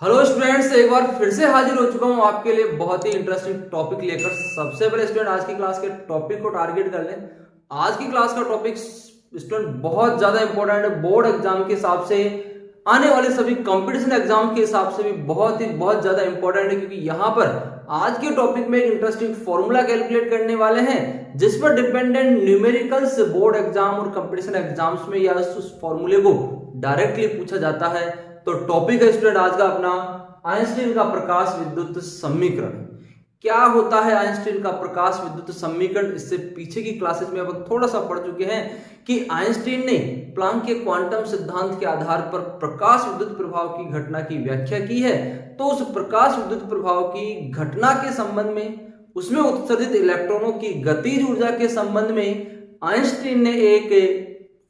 Hello students, एक बार फिर से हाजिर हो चुका हूं आपके लिए बहुत ही इंटरेस्टिंग टॉपिक लेकर। सबसे पहले स्टूडेंट आज की क्लास के टॉपिक को टारगेट कर लें। आज की क्लास का टॉपिक स्टूडेंट बहुत ज्यादा इंपॉर्टेंट है। बोर्ड एग्जाम के हिसाब से, आने वाले सभी कंपटीशन एग्जाम के हिसाब से भी बहुत ज्यादा इंपॉर्टेंट है, क्योंकि यहाँ पर आज के टॉपिक में एक इंटरेस्टिंग फॉर्मूला कैलकुलेट करने वाले हैं जिस पर डिपेंडेंट न्यूमेरिकल्स बोर्ड एग्जाम और कंपटीशन एग्जाम्स में या उस फॉर्मूले को डायरेक्टली पूछा जाता है। तो टॉपिक है स्टूडेंट आज का अपना आइंस्टीन का प्रकाश विद्युत समीकरण। क्या होता है आइंस्टीन का प्रकाश विद्युत समीकरण? इससे पीछे की क्लासेस में अपन थोड़ा सा पढ़ चुके हैं कि आइंस्टीन ने प्लांक के क्वांटम सिद्धांत के आधार पर प्रकाश विद्युत प्रभाव की घटना की व्याख्या की है। तो उस प्रकाश विद्युत प्रभाव की घटना के संबंध में, उसमें उत्सर्जित इलेक्ट्रॉनों की गतिज ऊर्जा के संबंध में आइंस्टीन ने एक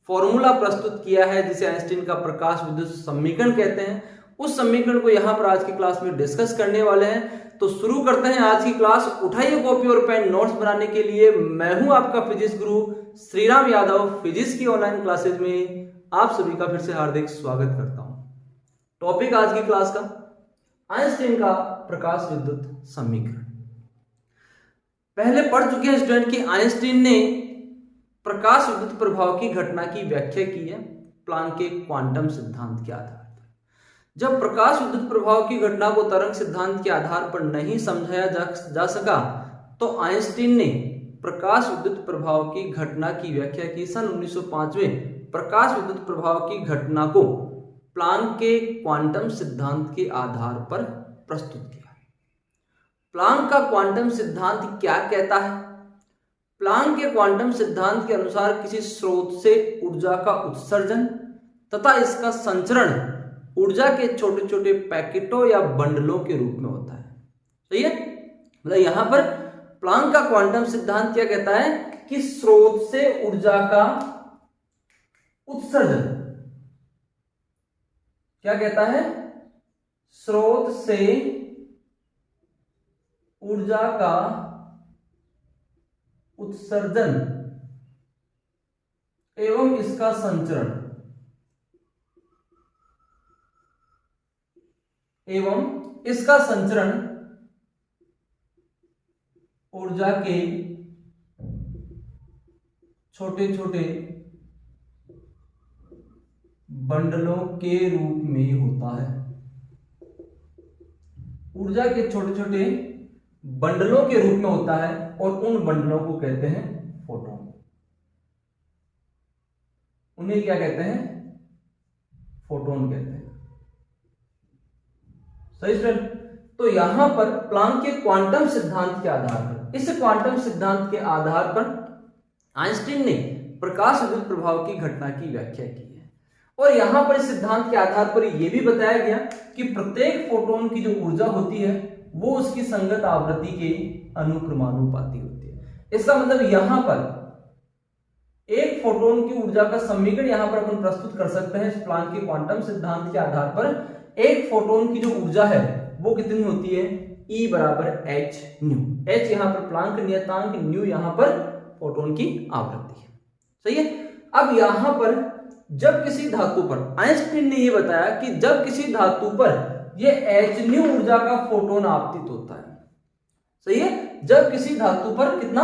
फॉर्मूला प्रस्तुत किया है जिसे आइंस्टीन का प्रकाश विद्युत समीकरण कहते हैं। उस समीकरण को यहां पर आज की क्लास में डिस्कस करने वाले हैं। तो शुरू करते हैं आज की क्लास। उठाइए कॉपी और पेन, नोट्स बनाने के लिए। मैं हूं आपका फिजिक्स गुरु श्रीराम यादव। फिजिक्स की ऑनलाइन क्लासेज में आप सभी का फिर से हार्दिक स्वागत करता हूं। टॉपिक आज की क्लास का आइंस्टीन का प्रकाश विद्युत समीकरण। पहले पढ़ चुके हैं स्टूडेंट कि आइंस्टीन ने प्रकाश विद्युत प्रभाव की घटना की व्याख्या की है प्लांक के क्वांटम सिद्धांत के आधार पर। जब प्रकाश विद्युत प्रभाव की घटना को तरंग सिद्धांत के आधार पर नहीं समझाया जा सका तो आइंस्टीन ने प्रकाश विद्युत प्रभाव की घटना की व्याख्या की। सन 1905 में प्रकाश विद्युत प्रभाव की घटना को प्लांक के क्वांटम सिद्धांत के आधार पर प्रस्तुत किया। प्लांक का क्वांटम सिद्धांत क्या कहता है? प्लांक के क्वांटम सिद्धांत के अनुसार किसी स्रोत से ऊर्जा का उत्सर्जन तथा इसका संचरण ऊर्जा के छोटे छोटे पैकेटों या बंडलों के रूप में होता है। सही है? मतलब यहां पर प्लांक का क्वांटम सिद्धांत क्या कहता है कि स्रोत से ऊर्जा का उत्सर्जन, क्या कहता है? स्रोत से ऊर्जा का उत्सर्जन एवं इसका संचरण ऊर्जा के छोटे छोटे बंडलों के रूप में होता है। ऊर्जा के छोटे छोटे बंडलों के रूप में होता है और उन बंडलों को कहते हैं फोटोन। उन्हें क्या कहते हैं? फोटोन कहते हैं। सही स्टूडेंट? तो यहां पर प्लांक के क्वांटम सिद्धांत के आधार पर, इस क्वांटम सिद्धांत के आधार पर आइंस्टीन ने प्रकाश विद्युत प्रभाव की घटना की व्याख्या की है। और यहां पर इस सिद्धांत के आधार पर यह भी बताया गया कि प्रत्येक फोटोन की जो ऊर्जा होती है वो उसकी संगत आवृत्ति के अनुक्रमानुपाती होती है। इसका मतलब यहां पर एक फोटोन की ऊर्जा का समीकरण यहां पर अपन प्रस्तुत कर सकते हैं इस प्लांक के क्वांटम सिद्धांत के आधार पर। एक फोटोन की जो ऊर्जा है वो कितनी होती है? E बराबर h न्यू। h यहां पर प्लांक नियतांक, न्यू यहां पर फोटोन की आवृत्ति है। सही है? अब यहां पर जब किसी धातु पर, आइंस्टीन ने यह बताया कि जब किसी धातु पर यह h न्यू ऊर्जा का फोटोन आपतित होता है। सही है? जब किसी धातु पर कितना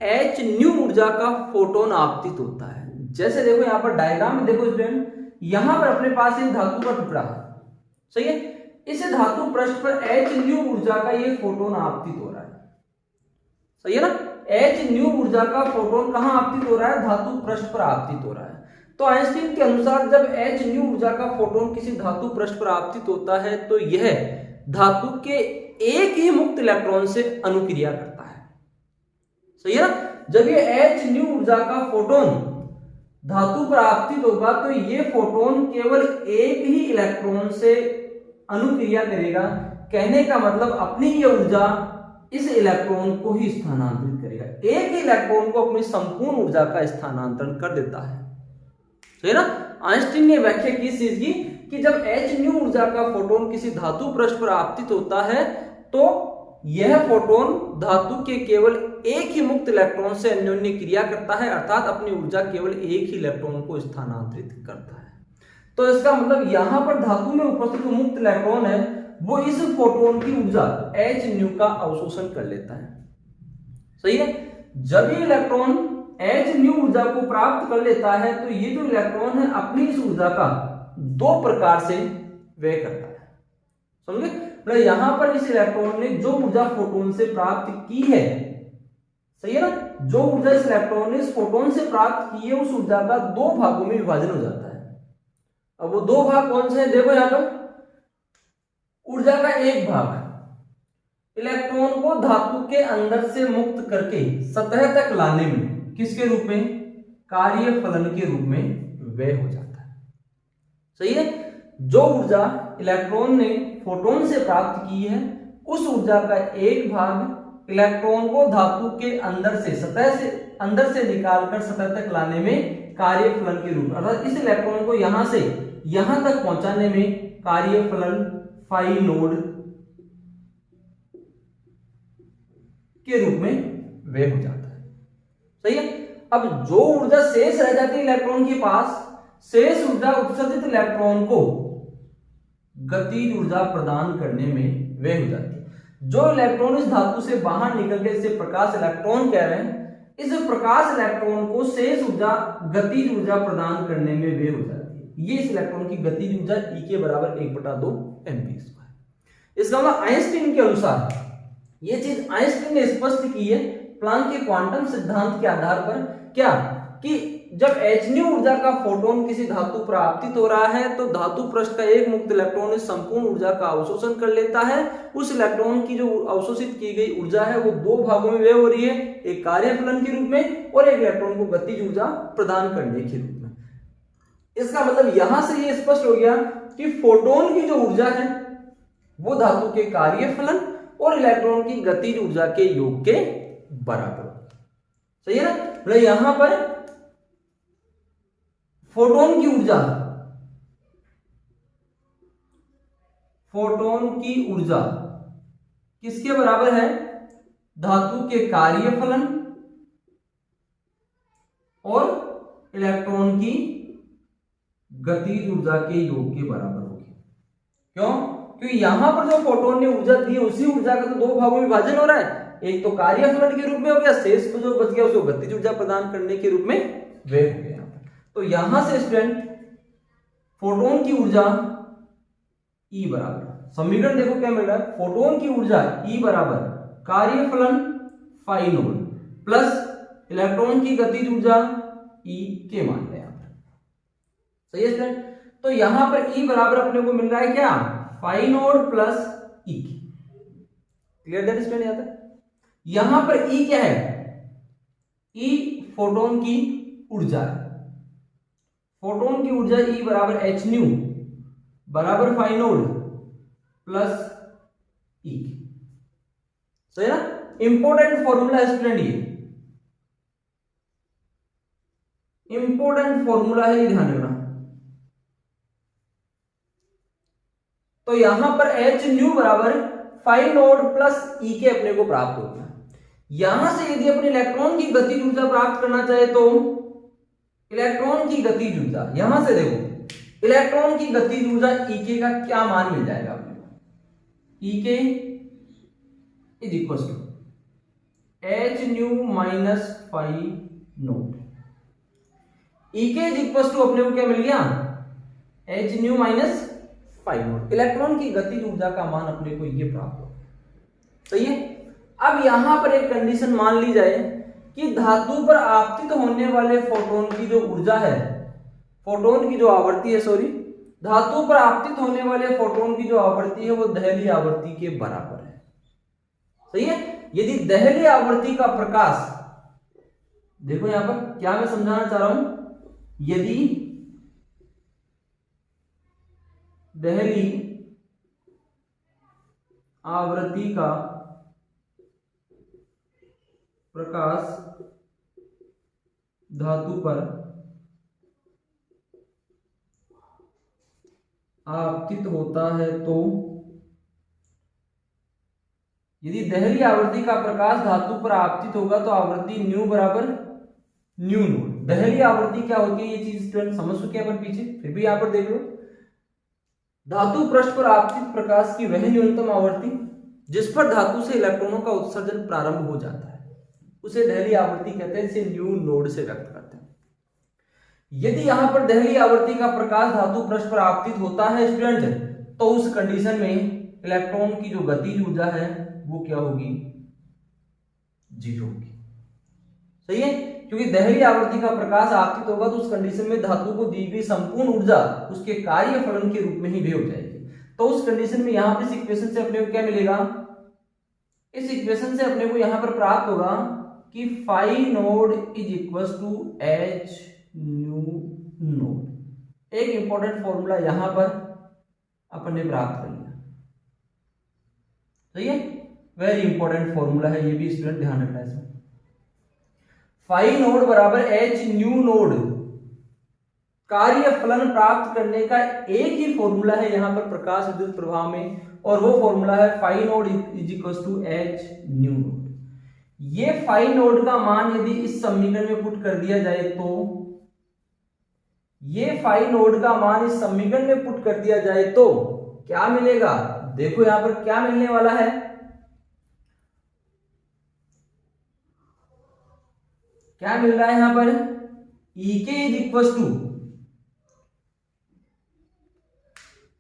h न्यू ऊर्जा का फोटोन आपतित होता है। जैसे देखो यहां पर डायग्राम में देखो स्टूडेंट, यहां पर अपने पास एक धातु का टुकड़ा है। सही है? इस धातु पृष्ठ पर h न्यू ऊर्जा का ये फोटोन आपतित हो रहा है। सही है ना? h न्यू ऊर्जा का फोटोन कहां आपतित हो रहा है? धातु पृष्ठ पर आपतित हो रहा है। तो आइंस्टीन के अनुसार जब h न्यू ऊर्जा का फोटोन किसी धातु पृष्ठ पर आपतित होता है तो यह धातु के एक ही मुक्त इलेक्ट्रॉन से अनुक्रिया करता है। सही है ना? जब ये h न्यू ऊर्जा का फोटोन धातु पर आपतित होगा तो ये फोटोन केवल एक ही इलेक्ट्रॉन से अनुक्रिया करेगा। कहने का मतलब अपनी ये ऊर्जा इस इलेक्ट्रॉन को ही स्थानांतरित करेगा। एक ही इलेक्ट्रॉन को अपनी संपूर्ण ऊर्जा का स्थानांतरण कर देता है। सही ना? आइंस्टीन ने व्याख्या की इस चीज की कि जब h न्यू ऊर्जा का फोटोन किसी धातु पृष्ठ पर आपतित होता है तो यह फोटोन धातु के केवल एक ही मुक्त इलेक्ट्रॉन से अन्योन्य क्रिया करता है, अर्थात अपनी ऊर्जा केवल एक ही इलेक्ट्रॉन को स्थानांतरित करता है। तो इसका मतलब यहां पर धातु में उपस्थित जो मुक्त इलेक्ट्रॉन है वो इस फोटोन की ऊर्जा Hν का अवशोषण कर लेता है। सही है। जब ये इलेक्ट्रॉन Hν ऊर्जा को प्राप्त कर लेता है तो ये जो इलेक्ट्रॉन है अपनी इस ऊर्जा का दो प्रकार से व्यय करता है। समझे? मतलब यहां पर इस इलेक्ट्रॉन ने जो ऊर्जा फोटोन से प्राप्त की है, सही है ना, जो ऊर्जा इस इलेक्ट्रॉन ने इस फोटोन से प्राप्त की है उस ऊर्जा का दो भागों में विभाजन हो जाता है। अब वो दो भाग कौन से हैं देखो यहां पर। ऊर्जा का एक भाग इलेक्ट्रॉन को धातु के अंदर से मुक्त करके सतह तक लाने में किसके रूप में, कार्य फलन के रूप में व्यय हो जाता है। सही है। जो ऊर्जा इलेक्ट्रॉन ने फोटोन से प्राप्त की है उस ऊर्जा का एक भाग इलेक्ट्रॉन को धातु के अंदर से निकालकर सतह तक लाने में कार्य फलन के रूप में, अर्थात इस इलेक्ट्रॉन को यहां से यहां तक पहुंचाने में कार्य फलन फाई नोड के रूप में व्यय हो जाता है। सही है। अब जो ऊर्जा शेष रह जाती है इलेक्ट्रॉन के पास, शेष ऊर्जा उत्सर्जित इलेक्ट्रॉन को गतिज ऊर्जा प्रदान करने में व्यय हो जाती है। जो इलेक्ट्रॉन इस धातु से बाहर निकल के इसे प्रकाश इलेक्ट्रॉन कह रहे हैं, इस प्रकाश इलेक्ट्रॉन को शेष ऊर्जा गतिज ऊर्जा प्रदान करने में व्यय हो जाती है। ये इस इलेक्ट्रॉन की गतिज ऊर्जा E के बराबर 1/2 mv²। इसका मतलब आइंस्टीन के अनुसार ये चीज आइंस्टीन ने स्पष्ट की है प्लांक के क्वांटम सिद्धांत के आधार पर, क्या कि जब Hν ऊर्जा का फोटोन किसी धातु पर आपतित हो रहा है तो धातु पृष्ठ का एक मुक्त इलेक्ट्रॉन इस संपूर्ण ऊर्जा का अवशोषण कर लेता है। उस इलेक्ट्रॉन की जो अवशोषित की गई ऊर्जा है वो दो भागों में व्यय हो रही है, एक कार्य फलन के रूप में और एक इलेक्ट्रॉन को गतिज ऊर्जा प्रदान करने के रूप में। इसका मतलब यहां से ये स्पष्ट हो गया कि फोटोन की जो ऊर्जा है वो धातु के कार्य फलन और इलेक्ट्रॉन की गतिज ऊर्जा के योग के बराबर। सही है ना। मतलब यहां पर फोटोन की ऊर्जा किसके बराबर है, धातु के कार्य फलन और इलेक्ट्रॉन की गतिज ऊर्जा के योग के बराबर होगी। क्यों? क्योंकि यहां पर जो फोटोन ने ऊर्जा दी उसी ऊर्जा का तो दो भागों में विभाजन हो रहा है, एक तो कार्य फलन के रूप में हो गया, शेष को जो बच गया उसको गतिज ऊर्जा प्रदान करने के रूप में व्यय हो गया। तो यहां से स्टूडेंट फोटोन की ऊर्जा E बराबर, समीकरण देखो क्या मिल रहा है, फोटोन की ऊर्जा E बराबर कार्य फलन फाई नोड प्लस इलेक्ट्रॉन की गतिज ऊर्जा E के मान लिया। सही है स्टूडेंट। तो यहां पर E बराबर अपने को मिल रहा है क्या, phi naught plus E। Clear that student. यहां तक यहां पर E क्या है, E फोटोन की ऊर्जा है। फोटोन की ऊर्जा E बराबर Hν बराबर फाई नोड प्लस E। सही है ना। इंपॉर्टेंट फॉर्मूला है स्टूडेंट, ये इंपॉर्टेंट फॉर्मूला है, ये ध्यान रखना। तो यहां पर Hν बराबर फाई नोड प्लस E के अपने को प्राप्त हो गया। यहां से यदि अपने इलेक्ट्रॉन की गतिज ऊर्जा प्राप्त करना चाहे तो इलेक्ट्रॉन की गतिज ऊर्जा, यहां से देखो इलेक्ट्रॉन की गतिज ऊर्जा E के का क्या मान मिल जाएगा आपको, E के is equal to Hν minus phi naught. E के इज इक्वल टू अपने को क्या मिल गया, Hν minus phi node. Electron की गतिज ऊर्जा का मान अपने को ये प्राप्त हो। सही है। अब यहां पर एक कंडीशन मान ली जाए कि धातु पर आपतित होने वाले फोटोन की जो ऊर्जा है, फोटोन की जो आवृत्ति है, सॉरी, धातु पर आपतित होने वाले फोटोन की जो आवृत्ति है वो दहली आवृत्ति के बराबर है। सही है। यदि दहली आवृत्ति का प्रकाश, देखो यहां पर क्या मैं समझाना चाह रहा हूं, यदि दहली आवृत्ति का प्रकाश धातु पर आपतित होता है तो यदि दहली आवृत्ति का प्रकाश धातु पर आपतित होगा तो आवृत्ति न्यू बराबर न्यू नोड, दहली आवृत्ति क्या होती है, ये चीज स्टूडेंट समझ चुके हैं अपन पीछे, फिर भी यहाँ पर देख लो। धातु पृष्ठ पर आपतित प्रकाश की वह न्यूनतम आवृत्ति जिस पर धातु से इलेक्ट्रॉनों का उत्सर्जन प्रारंभ हो जाता है, उसे दहली आवृत्ति कहते हैं, जिसे न्यू नोड से व्यक्त करते हैं। यदि यहां पर दहली आवृत्ति का प्रकाश धातु पृष्ठ पर आपतित होता है स्टूडेंट, तो उस कंडीशन में इलेक्ट्रॉन की जो गतिज ऊर्जा है वो क्या होगी, 0 होगी। सही है, क्योंकि दहली आवृत्ति का प्रकाश आपतित होगा तो उस कंडीशन में धातु को दी गई संपूर्ण ऊर्जा उसके कार्य फलन के रूप में ही व्यय हो जाएगी। तो उस कंडीशन में यहां पर इस इक्वेशन से अपने को क्या मिलेगा, इस इक्वेशन से अपने को यहां पर प्राप्त होगा कि phi naught is equal to H nu naught. एक इंपॉर्टेंट फॉर्मूला यहां पर अपन ने प्राप्त कर लिया। सही है, वेरी इंपॉर्टेंट फॉर्मूला है, ये भी स्टूडेंट ध्यान रखना है। इसमें फाई नोड बराबर एच न्यू नोड, कार्य फलन प्राप्त करने का एक ही फॉर्मूला है यहां पर प्रकाश विद्युत प्रवाह में, और वो फॉर्मूला है phi naught is equal to H nu naught. ये फाई नोड का मान यदि इस समीकरण में पुट कर दिया जाए तो, ये फाई नोड का मान इस समीकरण में पुट कर दिया जाए तो क्या मिलेगा, देखो यहां पर क्या मिलने वाला है, क्या मिल रहा है यहां पर, E के इज इक्वल टू,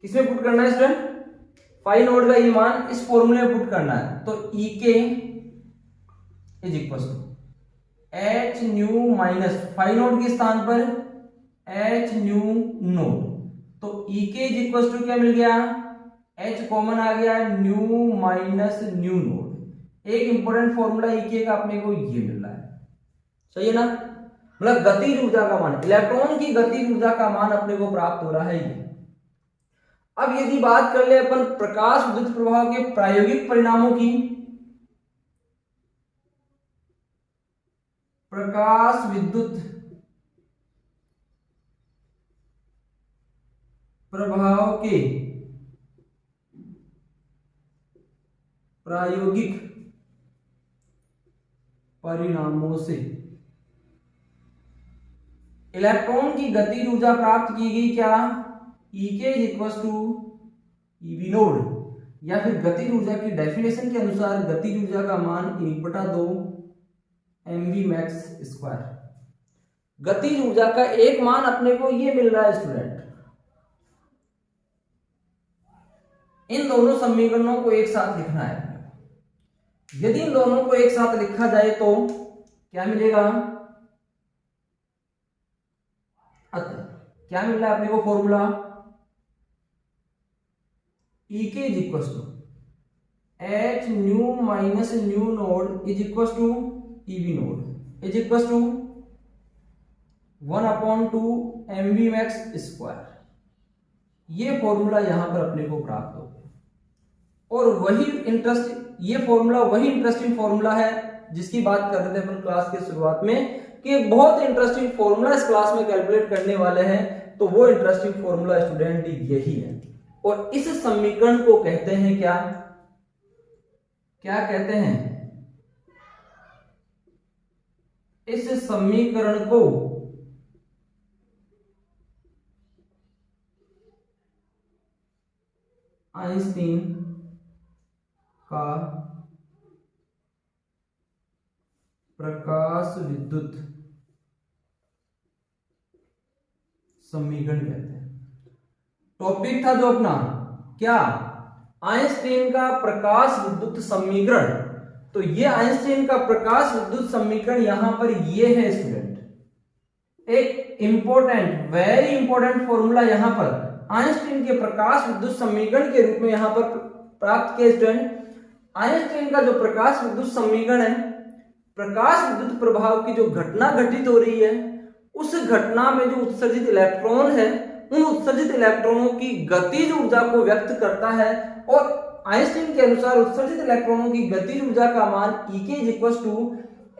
किसमें पुट करना है स्टूडेंट, फाई नोड का ये मान इस फॉर्मूले में पुट करना है। तो E के is equal to H nu minus phi naught के स्थान पर एच न्यू नोड, तो E के इज इक्वल टू क्या मिल गया, H कॉमन आ गया, न्यू माइनस न्यू नोड। एक इंपॉर्टेंट फॉर्मूला E के का अपने को ये मिल रहा है। सही है ना, मतलब गतिज ऊर्जा का मान, इलेक्ट्रॉन की गतिज ऊर्जा का मान अपने को प्राप्त हो रहा है ये। अब यदि बात कर ले अपन प्रकाश विद्युत प्रवाह के प्रायोगिक परिणामों की, प्रकाश विद्युत प्रभाव के प्रायोगिक परिणामों से इलेक्ट्रॉन की गतिज ऊर्जा प्राप्त की गई, क्या, E के is equal to EV naught, या फिर गतिज ऊर्जा की डेफिनेशन के अनुसार गतिज ऊर्जा का मान 1/2 mv मैक्स स्क्वायर। गतिज ऊर्जा का एक मान अपने को ये मिल रहा है स्टूडेंट। इन दोनों समीकरणों को एक साथ लिखना है। यदि इन दोनों को एक साथ लिखा जाए तो क्या मिलेगा, अतः क्या मिल रहा है अपने को फॉर्मूला, E के is equal to H nu minus nu naught is equal to EV naught is equal to 1/2 mv max square. ये फॉर्मूला यहां पर अपने को प्राप्त हो गया, और ये फॉर्मूला वही इंटरेस्टिंग फॉर्मूला है जिसकी बात कर रहे थे अपन क्लास के शुरुआत में, कि एक बहुत इंटरेस्टिंग फॉर्मूला इस क्लास में कैलकुलेट करने वाले हैं। तो वो इंटरेस्टिंग फॉर्मूला स्टूडेंट यही है, और इस समीकरण को कहते हैं क्या, क्या कहते हैं, इस समीकरण को आइंस्टीन का प्रकाश विद्युत समीकरण कहते हैं। टॉपिक था जो अपना क्या, आइंस्टीन का प्रकाश विद्युत समीकरण। तो ये आइंस्टीन का प्रकाश विद्युत समीकरण यहां पर ये है स्टूडेंट, एक इंपॉर्टेंट वेरी इंपॉर्टेंट फॉर्मूला यहां पर आइंस्टीन के प्रकाश विद्युत समीकरण के रूप में यहां पर प्राप्त किया स्टूडेंट। आइंस्टीन का जो प्रकाश विद्युत समीकरण है, प्रकाश विद्युत प्रभाव की जो घटना घटित हो रही है, उस घटना में जो उत्सर्जित इलेक्ट्रॉन है, उन उत्सर्जित इलेक्ट्रॉनों की गतिज ऊर्जा को व्यक्त करता है। और आइंस्टीन के अनुसार उत्सर्जित इलेक्ट्रॉनों की गतिज ऊर्जा का मान E के is equal to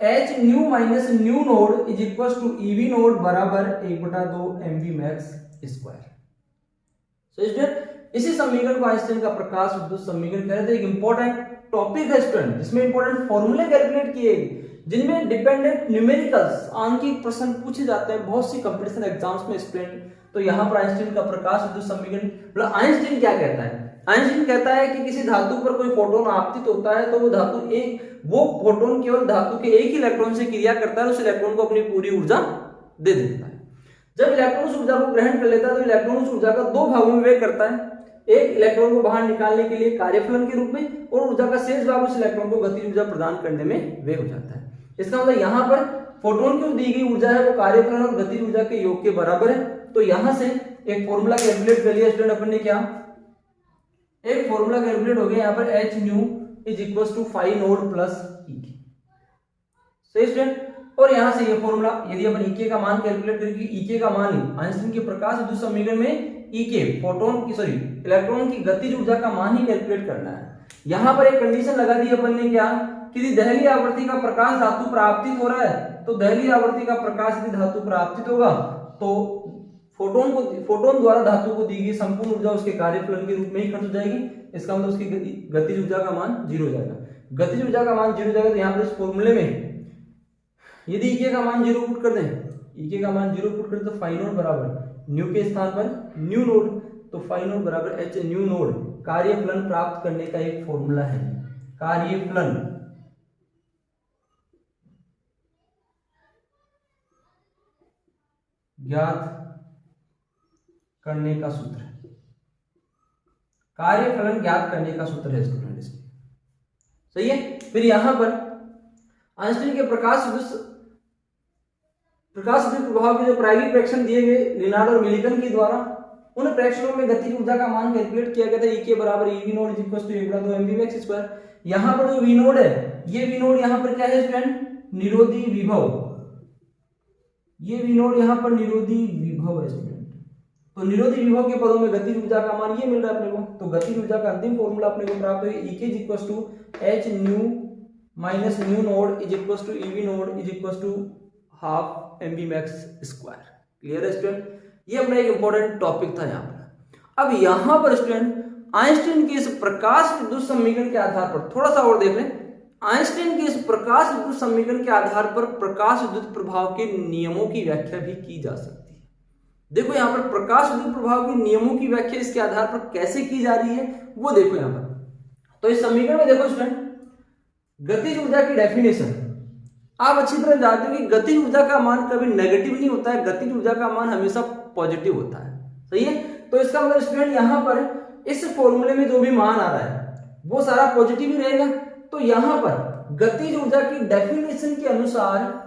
H nu minus nu naught is equal to EV naught बराबर 1/2 mv मैक्स स्क्वायर। इसी समीकरण को आइंस्टीन का प्रकाश विद्युत समीकरण कहते हैं। एक इंपॉर्टेंट टॉपिक है स्टूडेंट, जिसमें इंपॉर्टेंट फॉर्मूले कैलकुलेट किए जिनमें डिपेंडेंट न्यूमेरिकल्स आंकिक प्रश्न पूछे जाते हैं बहुत सी कंपटीशन एग्जाम्स में स्टूडेंट। तो यहाँ पर आइंस्टीन का प्रकाश विद्युत समीकरण, मतलब आइंस्टीन क्या कहता है, आइंस्टीन कहता है कि किसी धातु पर कोई फोटोन आपतित होता है तो वो फोटोन केवल धातु के एक ही इलेक्ट्रॉन से क्रिया करता है, उस इलेक्ट्रॉन को अपनी पूरी ऊर्जा दे देता है। जब इलेक्ट्रॉन उस ऊर्जा को ग्रहण कर लेता है तो इलेक्ट्रॉन उस ऊर्जा का दो भागों में व्यय करता है, एक इलेक्ट्रॉन को बाहर निकालने के लिए कार्यफलन के रूप में, और ऊर्जा का शेष भाग उस इलेक्ट्रॉन को गतिज ऊर्जा प्रदान करने में व्यय हो जाता है। इसका मतलब यहाँ पर फोटोन की दी गई ऊर्जा है वो कार्यफलन और गतिज ऊर्जा के योग के बराबर है। तो यहां से एक फॉर्मूला कैलकुलेट कर लिया स्टूडेंट अपन ने, क्या एक फॉर्मूला कैलकुलेट हो गया यहाँ पर h nu is equal to phi naught plus E। सही स्टूडेंट, और यहां से ये फॉर्मूला यदि अपन E का मान कैलकुलेट करेंगे, E का मान आइंस्टीन के प्रकाश विद्युत समीकरण में इलेक्ट्रॉन की गतिज ऊर्जा का मान ही कैलकुलेट करना है। यहां पर एक कंडीशन लगा दी अपन ने, क्या कि दहली आवृत्ति का प्रकाश धातु पर आपतित हो रहा है, तो दहली आवृत्ति का प्रकाश यदि धातु पर आपतित होगा तो फोटोन द्वारा धातु को दी गई संपूर्ण ऊर्जा उसके कार्यफलन के रूप में ही खर्च हो जाएगी। इसका मतलब उसकी गतिज ऊर्जा का मान 0 हो जाएगा। गतिज ऊर्जा का मान 0 हो जाएगा, तो यहाँ पर इस फॉर्मूले में यदि E का मान 0 पुट कर दें, E का मान 0 पुट कर तो फाइव नोड बराबर न्यू के स्थान पर न्यू नोड, तो फाइव नोड बराबर h न्यू नोड कार्यफलन प्राप्त करने का एक फॉर्मूला है। कार्यफलन ज्ञात करने का सूत्र है, कार्यफलन ज्ञात करने का सूत्र है स्टूडेंट इसमें। सही है। फिर यहां पर आइंस्टीन के प्रकाश विद्युत प्रभाव के जो प्रायोगिक प्रेक्षण दिए गए लिनार्ड और मिलिकन के द्वारा, उन प्रेक्षणों में गतिज ऊर्जा का मान कैलकुलेट किया गया था। E के बराबर EV naught is equal to 1/2 mv square. यहां पर जो V नोड है, ये V नोड यहां पर क्या है स्टूडेंट, निरोधी विभव। ये V नोड यहां पर निरोधी विभव है स्टूडेंट। तो निरोधी विभव के पदों में गतिज ऊर्जा का मान ये मिल रहा है अपने को। तो गतिज ऊर्जा का अंतिम फॉर्मूला अपने को प्राप्त है, E के is equal to h nu minus nu naught is equal to EV naught is equal to half mv max square. Clear है स्टूडेंट, ये अपना एक इंपॉर्टेंट टॉपिक था यहाँ पर। अब यहाँ पर स्टूडेंट आइंस्टीन के इस प्रकाश विद्युत समीकरण के आधार पर थोड़ा सा और देख लें। आइंस्टीन के इस प्रकाश विद्युत समीकरण के आधार पर प्रकाश विद्युत प्रभाव के नियमों की व्याख्या भी की जा सकती है। देखो यहाँ पर प्रकाश विद्युत प्रभाव के नियमों की व्याख्या इसके आधार पर कैसे की जा रही है वो देखो यहाँ पर। तो इस समीकरण में देखो स्टूडेंट, गतिज ऊर्जा की डेफिनेशन आप अच्छी तरह जानते हो कि गतिज ऊर्जा का मान कभी नेगेटिव नहीं होता है, गतिज ऊर्जा का मान हमेशा पॉजिटिव होता है। सही है। तो इसका मतलब स्टूडेंट यहाँ पर इस फॉर्मूले में जो भी मान आ रहा है वो सारा पॉजिटिव ही रहेगा। तो यहाँ पर गतिज ऊर्जा की डेफिनेशन के अनुसार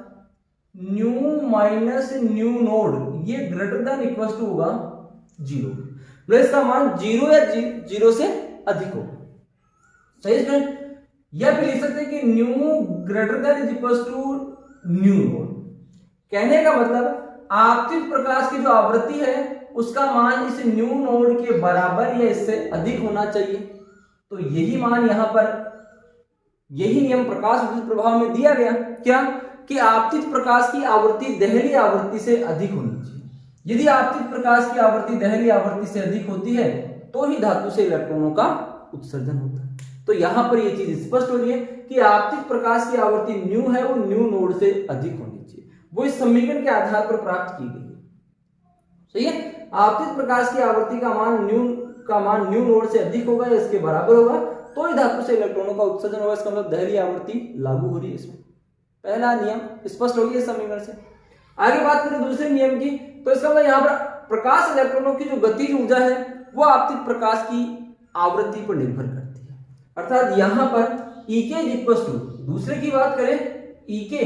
न्यू माइनस न्यू नोड ये ग्रेटर देन इक्वल टू होगा 0, मतलब इसका मान 0 या 0 से अधिक होगा। सही स्टूडेंट, यह भी लिख सकते हैं कि nu greater than is equal to nu naught. कहने का मतलब आपतित प्रकाश की जो आवृत्ति है उसका मान इस न्यू नोड के बराबर या इससे अधिक होना चाहिए। तो यही मान यहां पर, यही नियम प्रकाश विद्युत प्रभाव में दिया गया, क्या कि आपतित प्रकाश की आवृत्ति दहली आवृत्ति से अधिक होनी चाहिए। यदि आपतित प्रकाश की आवृत्ति दहली आवृत्ति से अधिक होती है तो ही धातु से इलेक्ट्रॉनों का उत्सर्जन होता है। तो यहां पर यह चीज स्पष्ट हो रही है कि आपतित प्रकाश की आवृत्ति न्यू है वो न्यू नोड से अधिक होनी चाहिए, वो इस समीकरण के आधार पर प्राप्त की गई है। सही है। आपतित प्रकाश की आवृत्ति का मान न्यू नोड से अधिक होगा या इसके बराबर होगा तो ही धातु से इलेक्ट्रॉनों का उत्सर्जन होगा। इसका मतलब दहली आवृत्ति लागू हो रही है इसमें। पहला नियम स्पष्ट हो गया इस समीकरण से। आगे बात करें दूसरे नियम की, तो इसका मतलब यहाँ पर प्रकाश इलेक्ट्रॉनों की जो गतिज ऊर्जा है वो आपतित प्रकाश की आवृत्ति पर निर्भर करती है। अर्थात यहाँ पर E के इज इक्वल टू, दूसरे की बात करें, E के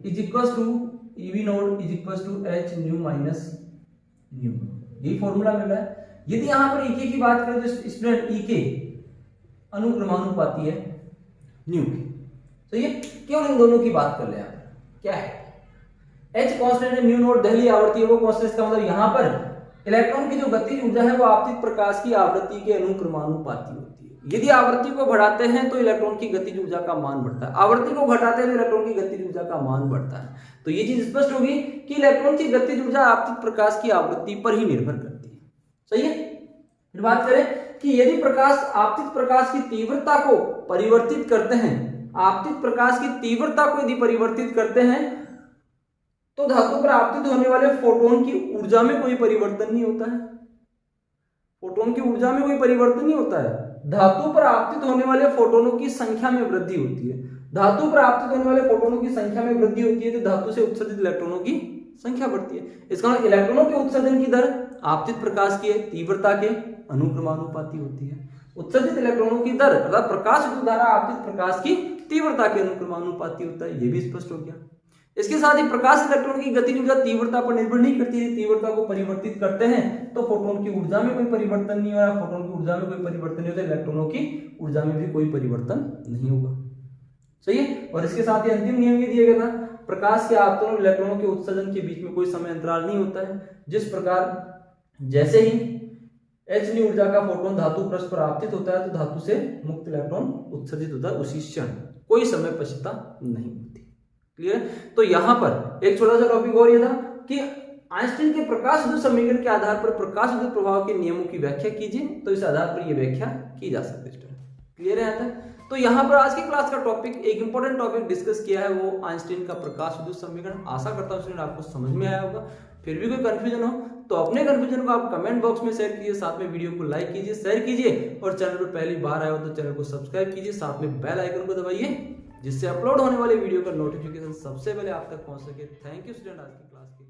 is equal to EV naught is equal to h nu minus nu, यही फॉर्मूला मिल रहा है। यदि यहाँ पर E के की बात करें तो स्टूडेंट E के अनुक्रमानुपाती है न्यू की। तो ये केवल इन दोनों की बात कर ले आप, क्या है h कांस्टेंट है, न्यू नोड दहली आवृत्ति है वो कांस्टेंट। इसका मतलब यहाँ पर इलेक्ट्रॉन की जो गतिज ऊर्जा है वो आपतित प्रकाश की आवृत्ति के अनुक्रमानुपाती होती है। यदि आवृत्ति को बढ़ाते हैं तो इलेक्ट्रॉन की गतिज ऊर्जा का मान बढ़ता है, आवृत्ति को घटाते हैं तो इलेक्ट्रॉन की गतिज ऊर्जा का मान बढ़ता है। तो ये चीज स्पष्ट होगी कि इलेक्ट्रॉन की गतिज ऊर्जा आपतित प्रकाश की आवृत्ति पर ही निर्भर करती है। सही है। फिर बात करें कि यदि प्रकाश आपतित प्रकाश की तीव्रता को परिवर्तित करते हैं आपतित प्रकाश की तीव्रता को यदि परिवर्तित करते हैं तो धातु पर आपतित होने वाले फोटोन की ऊर्जा में कोई परिवर्तन नहीं होता है। फोटोन की ऊर्जा में कोई परिवर्तन नहीं होता है। धातु पर आपतित होने वाले फोटोनों की संख्या में वृद्धि होती है। धातु पर आपतित होने वाले फोटोनों की संख्या में वृद्धि होती है तो धातु से उत्सर्जित इलेक्ट्रॉनों की संख्या बढ़ती है। इसका मतलब इलेक्ट्रॉनों के उत्सर्जन की दर आपतित प्रकाश की तीव्रता के अनुक्रमानुपाती होती है। उत्सर्जित इलेक्ट्रॉनों की दर अर्थात प्रकाश विद्युत धारा आपतित प्रकाश की तीव्रता के अनुक्रमानुपाती होता है। यह भी स्पष्ट हो गया। इसके साथ ही प्रकाश इलेक्ट्रॉन की गतिज ऊर्जा तीव्रता पर निर्भर नहीं करती है। तीव्रता को परिवर्तित करते हैं तो फोटोन की ऊर्जा में कोई परिवर्तन नहीं हो रहा। फोटोन की ऊर्जा में कोई परिवर्तन नहीं होता, इलेक्ट्रॉनों की ऊर्जा में भी कोई परिवर्तन नहीं होगा। सही है। और इसके साथ ही अंतिम नियम ये दिया गया था, प्रकाश के आपतन और इलेक्ट्रॉनों के उत्सर्जन के बीच में कोई समय अंतराल नहीं होता है। जिस प्रकार जैसे ही h ऊर्जा का फोटोन धातु पृष्ठ पर आपतित होता है तो धातु से मुक्त इलेक्ट्रॉन उत्सर्जित होता है उसी क्षण, कोई समय पश्चिता नहीं होती। क्लियर। तो यहां पर एक छोटा सा टॉपिक और ये था कि आइंस्टीन के प्रकाश विद्युत समीकरण के आधार पर प्रकाश विद्युत प्रभाव के नियमों की व्याख्या कीजिए। तो इस आधार पर यह व्याख्या की जा सकती है। क्लियर है यहाँ तक। तो यहाँ पर आज की क्लास का टॉपिक, एक इंपॉर्टेंट टॉपिक डिस्कस किया है, वो आइंस्टीन का प्रकाश विद्युत समीकरण। आशा करता हूँ स्टूडेंट आपको समझ में आया होगा। फिर भी कोई कंफ्यूजन हो तो अपने कंफ्यूजन को आप कमेंट बॉक्स में शेयर कीजिए, साथ में वीडियो को लाइक कीजिए, शेयर कीजिए और चैनल पर पहली बार आए हो तो चैनल को सब्सक्राइब कीजिए, साथ में बेल आइकन को दबाइए जिससे अपलोड होने वाले वीडियो का नोटिफिकेशन सबसे पहले आप तक पहुंच सके। थैंक यू स्टूडेंट आज की क्लास के